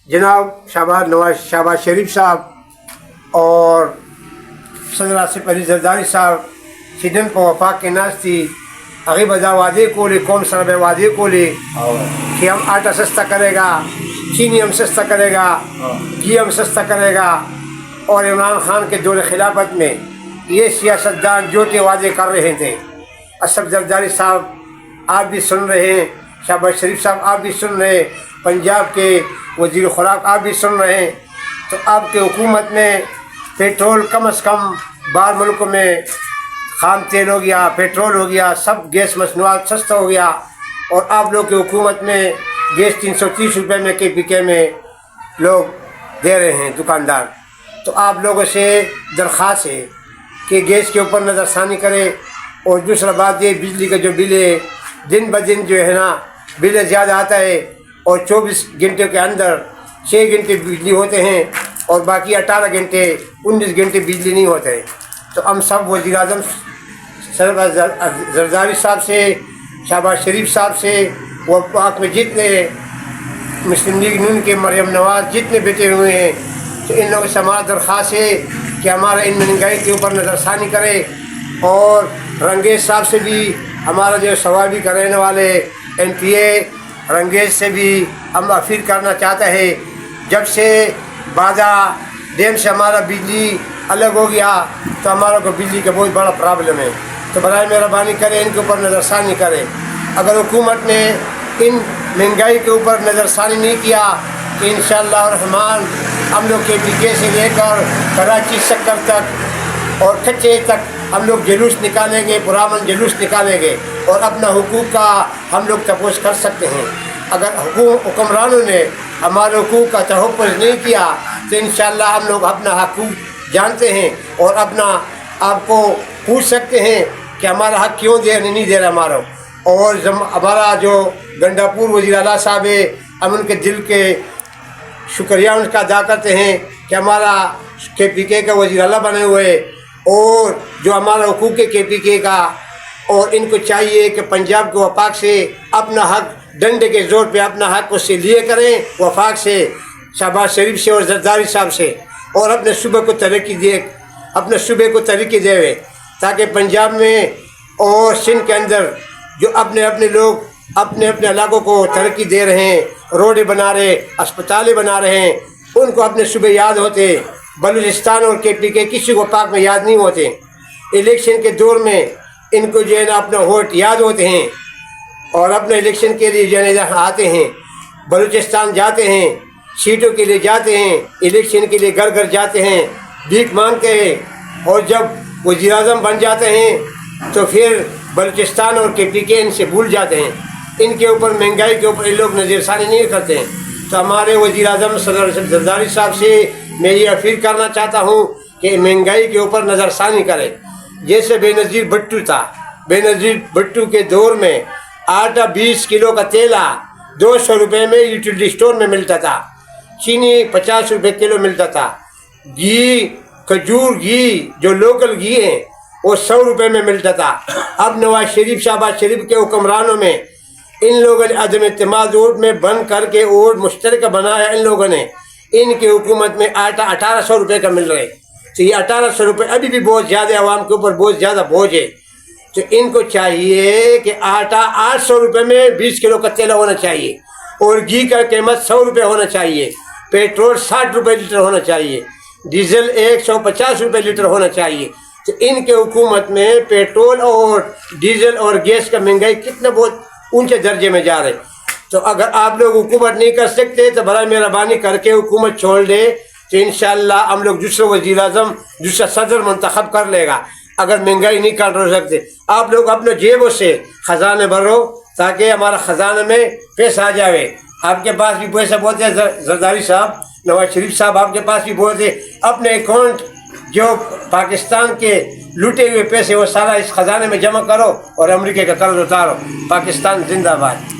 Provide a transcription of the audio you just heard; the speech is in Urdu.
جناب شہباز شریف صاحب اور صدر آصف علی زرداری صاحب سیدن پر وفاق کے ناس تھی اگی بدا وعدے کو لے قوم سرب وعدے کو لے کہ ہم آٹا سستا کرے گا، چینی ہم سستا کرے گا، گھی ہم سستا کرے گا، اور عمران خان کے دور خلافت میں یہ سیاستدان جھوٹے وعدے کر رہے تھے۔ اسد زرداری صاحب آپ بھی سن رہے ہیں، شہباز شریف صاحب آپ بھی سن رہے ہیں، پنجاب کے وزیر خوراک آپ بھی سن رہے ہیں۔ تو آپ کے حکومت میں پیٹرول کم از کم باہر ملکوں میں خام تیل ہو گیا، پیٹرول ہو گیا، سب گیس مصنوعات سستا ہو گیا، اور آپ لوگ کی حکومت میں گیس 330 روپے میں KPK میں لوگ دے رہے ہیں دکاندار۔ تو آپ لوگوں سے درخواست ہے کہ گیس کے اوپر نظر ثانی کرے، اور دوسرا بات یہ بجلی کا جو بل ہے دن بدن جو ہے نا بل زیادہ آتا ہے، اور 24 گھنٹے کے اندر 6 گھنٹے بجلی ہوتے ہیں اور باقی 18 گھنٹے 19 گھنٹے بجلی نہیں ہوتے۔ تو ہم سب وزیر اعظم زرداری صاحب سے، شہباز شریف صاحب سے، وہ پاک میں جتنے مسلم لیگ نون کے مریم نواز جتنے بیٹے ہوئے ہیں، تو ان لوگوں سے ہمارا درخواست ہے کہ ہمارا ان مہنگائی کے اوپر نظر ثانی کرے، اور رنگیز صاحب سے بھی ہمارا جو سوابی کا رہنے والے MPA رنگیز سے بھی ہم اپیل کرنا چاہتا ہے، جب سے بادہ ڈیم سے ہمارا بجلی الگ ہو گیا تو ہمارا کو بجلی کا بہت بڑا پرابلم ہے۔ تو برائے مہربانی کرے ان کے اوپر نظر ثانی کرے۔ اگر حکومت نے ان مہنگائی کے اوپر نظر ثانی نہیں کیا تو انشاءاللہ الرحمن ہم لوگ KPK سے لے کر کراچی سکر تک اور کچے تک ہم لوگ جلوس نکالیں گے، پرامن جلوس نکالیں گے، اور اپنا حقوق کا ہم لوگ تپوس کر سکتے ہیں۔ اگر حکمرانوں نے ہمارے حقوق کا تحفظ نہیں کیا تو انشاءاللہ ہم لوگ اپنا حقوق جانتے ہیں، اور اپنا آپ کو پوچھ سکتے ہیں کہ ہمارا حق کیوں دے نہیں دے رہا ہمارا۔ اور ہمارا جو گنڈا پور وزیر اعلیٰ صاحب ہے، ہم ان کے دل کے شکریہ ان کا ادا کرتے ہیں کہ ہمارا KPK کا وزیر اعلیٰ بنے ہوئے، اور جو ہمارا حقوق ہے KPK کا، اور ان کو چاہیے کہ پنجاب کے وفاق سے اپنا حق ڈنڈے کے زور پہ اپنا حق اس سے لیے کریں، وفاق سے، شہباز شریف سے اور زرداری صاحب سے، اور اپنے صوبے کو ترقی دے، اپنے صوبے کو ترقی دے، تاکہ پنجاب میں اور سندھ کے اندر جو اپنے لوگ اپنے علاقوں کو ترقی دے رہے ہیں، روڈیں بنا رہے، اسپتالیں بنا رہے ہیں، ان کو اپنے صوبے یاد ہوتے۔ بلوچستان اور KPK کسی کو پاک میں یاد نہیں ہوتے۔ الیکشن کے دور میں ان کو جو ہے نا اپنا ووٹ یاد ہوتے ہیں، اور اپنے الیکشن کے لیے جو ہے نا آتے ہیں، بلوچستان جاتے ہیں، سیٹوں کے لیے جاتے ہیں، الیکشن کے لیے گھر گھر جاتے ہیں، بھیک مانگتے ہیں، اور جب وزیر اعظم بن جاتے ہیں تو پھر بلوچستان اور KPK ان سے بھول جاتے ہیں۔ ان کے اوپر مہنگائی کے اوپر ان لوگ نظر ثانی نہیں کرتے ہیں۔ تو ہمارے وزیر اعظم صدر زرداری صاحب سے میں یہ اپیل کرنا چاہتا ہوں کہ مہنگائی کے اوپر نظر ثانی کرے۔ جیسے بے نظیر بھٹو تھا، بے نظیر بھٹو کے دور میں آٹا 20 کلو کا تیلا 200 روپے میں یوٹیلٹی اسٹور میں ملتا تھا، چینی 50 روپے کلو ملتا تھا، گھی کھجور گھی جو لوکل گھی ہیں وہ 100 روپے میں ملتا تھا۔ اب نواز شریف شہباز شریف کے حکمرانوں میں ان لوگوں نے عدم اعتماد ووٹ میں بند کر کے ووٹ مشترکہ بنایا، ان لوگوں نے ان کی حکومت میں آٹا 1800 روپے کا مل رہے، تو یہ 1800 روپے ابھی بھی بہت زیادہ عوام کے اوپر بہت زیادہ بوجھ ہے۔ تو ان کو چاہیے کہ آٹا 800 روپے میں 20 کلو کا تیل ہونا چاہیے، اور گھی کا قیمت 100 روپے ہونا چاہیے، پیٹرول 60 روپے لیٹر ہونا چاہیے، ڈیزل 150 روپے لیٹر ہونا چاہیے۔ تو ان کے حکومت میں پیٹرول اور ڈیزل اور گیس کا مہنگائی کتنا بہت اونچے درجے میں جا رہے۔ تو اگر آپ لوگ حکومت نہیں کر سکتے تو برائے مہربانی کر کے حکومت چھوڑ دے، تو انشاءاللہ ہم لوگ دوسرے وزیر اعظم دوسرا صدر منتخب کر لے گا۔ اگر مہنگائی نہیں کنٹرول سکتے، آپ لوگ اپنے جیبوں سے خزانے بھرو تاکہ ہمارا خزانے میں پیسہ آ جاوے۔ آپ کے پاس بھی پیسہ بہت ہے زرداری صاحب، نواز شریف صاحب آپ کے پاس بھی بہت ہے، اپنے اکاؤنٹ جو پاکستان کے لوٹے ہوئے پیسے وہ سارا اس خزانے میں جمع کرو اور امریکہ کا قرض اتارو۔ پاکستان زندہ باد۔